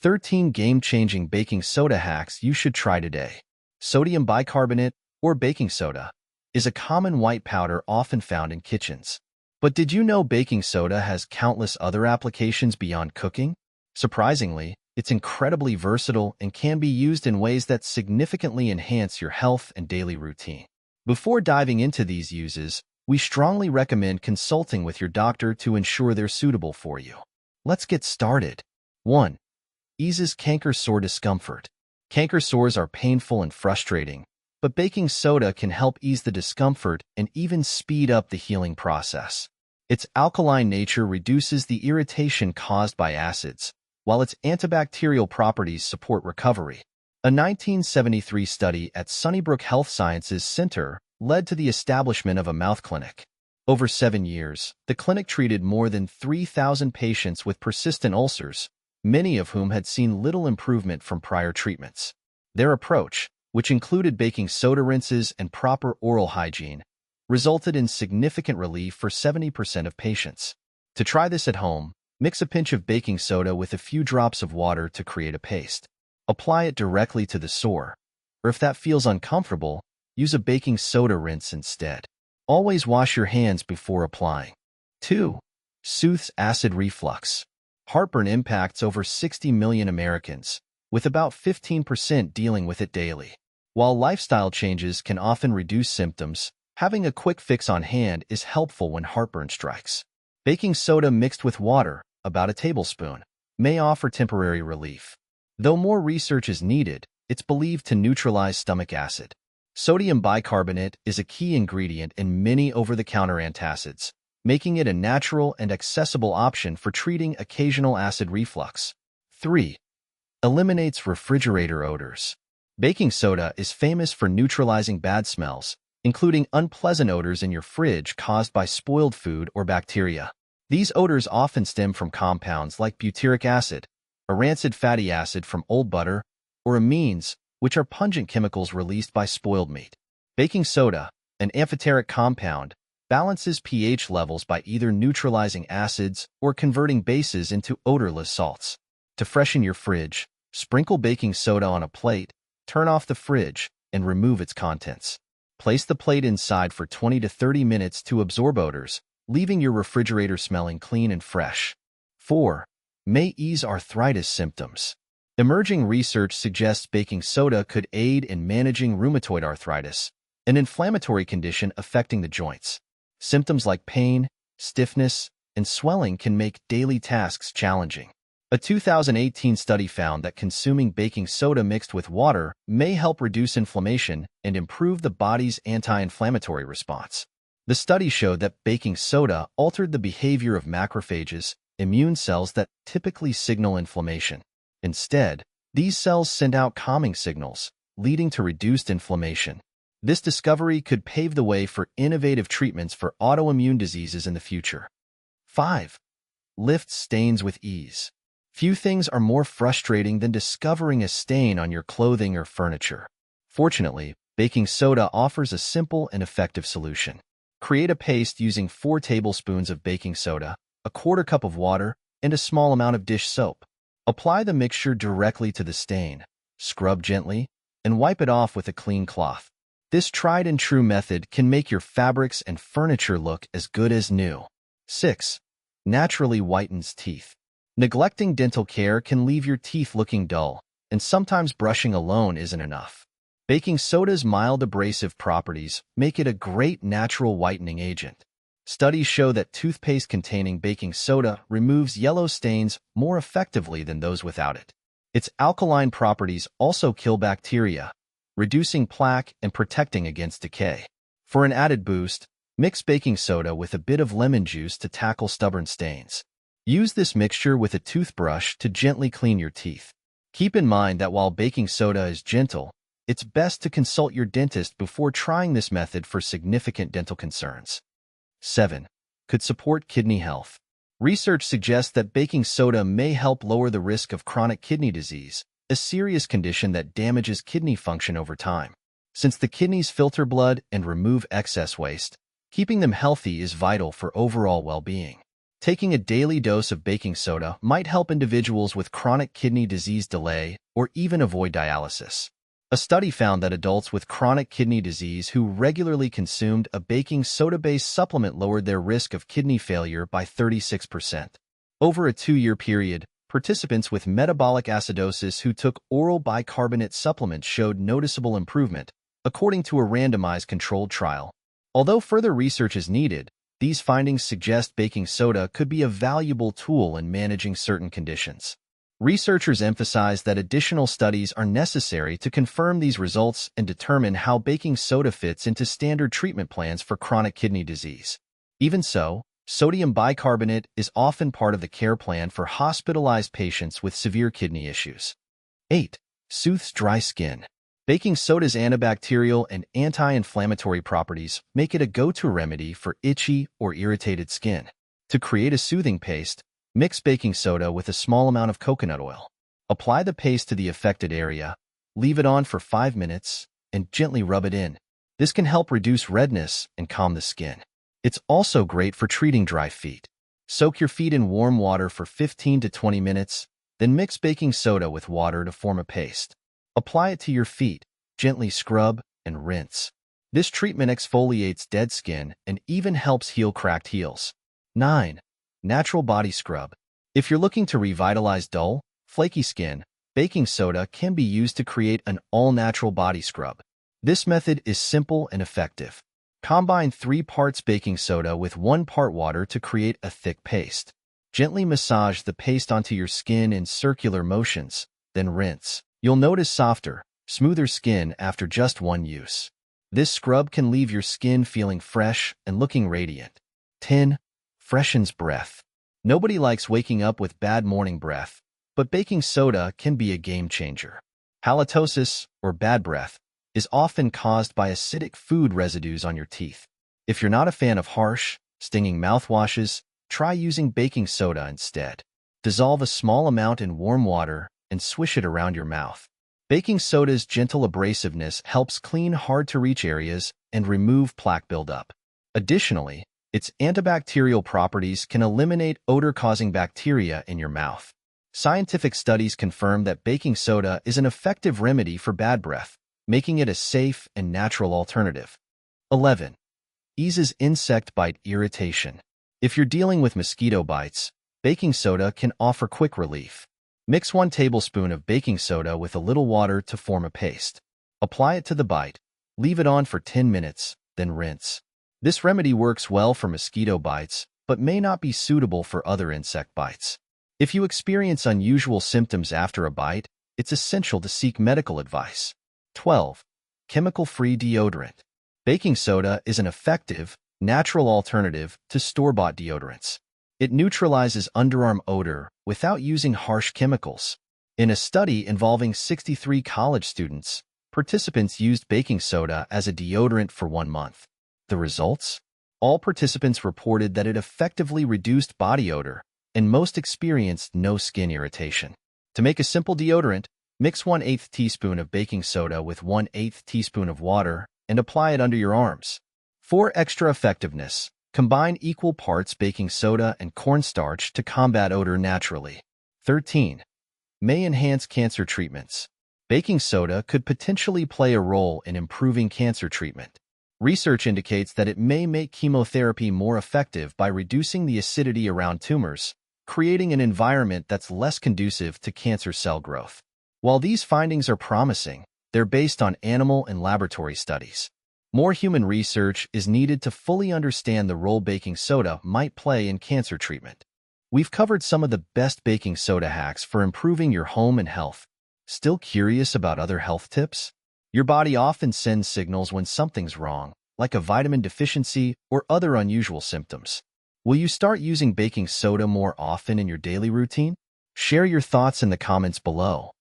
13 game-changing baking soda hacks you should try today. Sodium bicarbonate, or baking soda, is a common white powder often found in kitchens. But did you know baking soda has countless other applications beyond cooking? Surprisingly, it's incredibly versatile and can be used in ways that significantly enhance your health and daily routine. Before diving into these uses, we strongly recommend consulting with your doctor to ensure they're suitable for you. Let's get started. 1. Eases canker sore discomfort. Canker sores are painful and frustrating, but baking soda can help ease the discomfort and even speed up the healing process. Its alkaline nature reduces the irritation caused by acids, while its antibacterial properties support recovery. A 1973 study at Sunnybrook Health Sciences Center led to the establishment of a mouth clinic. Over 7 years, the clinic treated more than 3,000 patients with persistent ulcers, many of whom had seen little improvement from prior treatments. Their approach, which included baking soda rinses and proper oral hygiene, resulted in significant relief for 70% of patients. To try this at home, mix a pinch of baking soda with a few drops of water to create a paste. Apply it directly to the sore, or if that feels uncomfortable, use a baking soda rinse instead. Always wash your hands before applying. 2. Soothes acid reflux. Heartburn impacts over 60 million Americans, with about 15% dealing with it daily. While lifestyle changes can often reduce symptoms, having a quick fix on hand is helpful when heartburn strikes. Baking soda mixed with water, about a tablespoon, may offer temporary relief. Though more research is needed, it's believed to neutralize stomach acid. Sodium bicarbonate is a key ingredient in many over-the-counter antacids, making it a natural and accessible option for treating occasional acid reflux. 3. Eliminates refrigerator odors. Baking soda is famous for neutralizing bad smells, including unpleasant odors in your fridge caused by spoiled food or bacteria. These odors often stem from compounds like butyric acid, a rancid fatty acid from old butter, or amines, which are pungent chemicals released by spoiled meat. Baking soda, an amphoteric compound, balances pH levels by either neutralizing acids or converting bases into odorless salts. To freshen your fridge, sprinkle baking soda on a plate, turn off the fridge, and remove its contents. Place the plate inside for 20 to 30 minutes to absorb odors, leaving your refrigerator smelling clean and fresh. 4. May ease arthritis symptoms. Emerging research suggests baking soda could aid in managing rheumatoid arthritis, an inflammatory condition affecting the joints. Symptoms like pain, stiffness, and swelling can make daily tasks challenging. A 2018 study found that consuming baking soda mixed with water may help reduce inflammation and improve the body's anti-inflammatory response. The study showed that baking soda altered the behavior of macrophages, immune cells that typically signal inflammation. Instead, these cells send out calming signals, leading to reduced inflammation. This discovery could pave the way for innovative treatments for autoimmune diseases in the future. 5. Lifts stains with ease. Few things are more frustrating than discovering a stain on your clothing or furniture. Fortunately, baking soda offers a simple and effective solution. Create a paste using 4 tablespoons of baking soda, a quarter cup of water, and a small amount of dish soap. Apply the mixture directly to the stain, scrub gently, and wipe it off with a clean cloth. This tried-and-true method can make your fabrics and furniture look as good as new. 6. Naturally whitens teeth. Neglecting dental care can leave your teeth looking dull, and sometimes brushing alone isn't enough. Baking soda's mild abrasive properties make it a great natural whitening agent. Studies show that toothpaste containing baking soda removes yellow stains more effectively than those without it. Its alkaline properties also kill bacteria, reducing plaque and protecting against decay. For an added boost, mix baking soda with a bit of lemon juice to tackle stubborn stains. Use this mixture with a toothbrush to gently clean your teeth. Keep in mind that while baking soda is gentle, it's best to consult your dentist before trying this method for significant dental concerns. 7. Could support kidney health. Research suggests that baking soda may help lower the risk of chronic kidney disease, a serious condition that damages kidney function over time. Since the kidneys filter blood and remove excess waste, keeping them healthy is vital for overall well-being. Taking a daily dose of baking soda might help individuals with chronic kidney disease delay or even avoid dialysis. A study found that adults with chronic kidney disease who regularly consumed a baking soda-based supplement lowered their risk of kidney failure by 36%. Over a 2-year period, participants with metabolic acidosis who took oral bicarbonate supplements showed noticeable improvement, according to a randomized controlled trial. Although further research is needed, these findings suggest baking soda could be a valuable tool in managing certain conditions. Researchers emphasize that additional studies are necessary to confirm these results and determine how baking soda fits into standard treatment plans for chronic kidney disease. Even so, sodium bicarbonate is often part of the care plan for hospitalized patients with severe kidney issues. 8. Soothes dry skin. Baking soda's antibacterial and anti-inflammatory properties make it a go-to remedy for itchy or irritated skin. To create a soothing paste, mix baking soda with a small amount of coconut oil. Apply the paste to the affected area, leave it on for 5 minutes, and gently rub it in. This can help reduce redness and calm the skin. It's also great for treating dry feet. Soak your feet in warm water for 15 to 20 minutes, then mix baking soda with water to form a paste. Apply it to your feet, gently scrub, and rinse. This treatment exfoliates dead skin and even helps heal cracked heels. 9. Natural body scrub. If you're looking to revitalize dull, flaky skin, baking soda can be used to create an all-natural body scrub. This method is simple and effective. Combine 3 parts baking soda with 1 part water to create a thick paste. Gently massage the paste onto your skin in circular motions, then rinse. You'll notice softer, smoother skin after just one use. This scrub can leave your skin feeling fresh and looking radiant. 10. Freshens breath. Nobody likes waking up with bad morning breath, but baking soda can be a game changer. Halitosis, or bad breath, is often caused by acidic food residues on your teeth. If you're not a fan of harsh, stinging mouthwashes, try using baking soda instead. Dissolve a small amount in warm water and swish it around your mouth. Baking soda's gentle abrasiveness helps clean hard-to-reach areas and remove plaque buildup. Additionally, its antibacterial properties can eliminate odor-causing bacteria in your mouth. Scientific studies confirm that baking soda is an effective remedy for bad breath, making it a safe and natural alternative. 11. Eases insect bite irritation. If you're dealing with mosquito bites, baking soda can offer quick relief. Mix 1 tablespoon of baking soda with a little water to form a paste. Apply it to the bite, leave it on for 10 minutes, then rinse. This remedy works well for mosquito bites, but may not be suitable for other insect bites. If you experience unusual symptoms after a bite, it's essential to seek medical advice. 12. Chemical-free deodorant. Baking soda is an effective, natural alternative to store-bought deodorants. It neutralizes underarm odor without using harsh chemicals. In a study involving 63 college students, participants used baking soda as a deodorant for 1 month. The results? All participants reported that it effectively reduced body odor, and most experienced no skin irritation. To make a simple deodorant, mix 1/8 teaspoon of baking soda with 1/8 teaspoon of water and apply it under your arms. For extra effectiveness, combine equal parts baking soda and cornstarch to combat odor naturally. 13. May enhance cancer treatments. Baking soda could potentially play a role in improving cancer treatment. Research indicates that it may make chemotherapy more effective by reducing the acidity around tumors, creating an environment that's less conducive to cancer cell growth. While these findings are promising, they're based on animal and laboratory studies. More human research is needed to fully understand the role baking soda might play in cancer treatment. We've covered some of the best baking soda hacks for improving your home and health. Still curious about other health tips? Your body often sends signals when something's wrong, like a vitamin deficiency or other unusual symptoms. Will you start using baking soda more often in your daily routine? Share your thoughts in the comments below.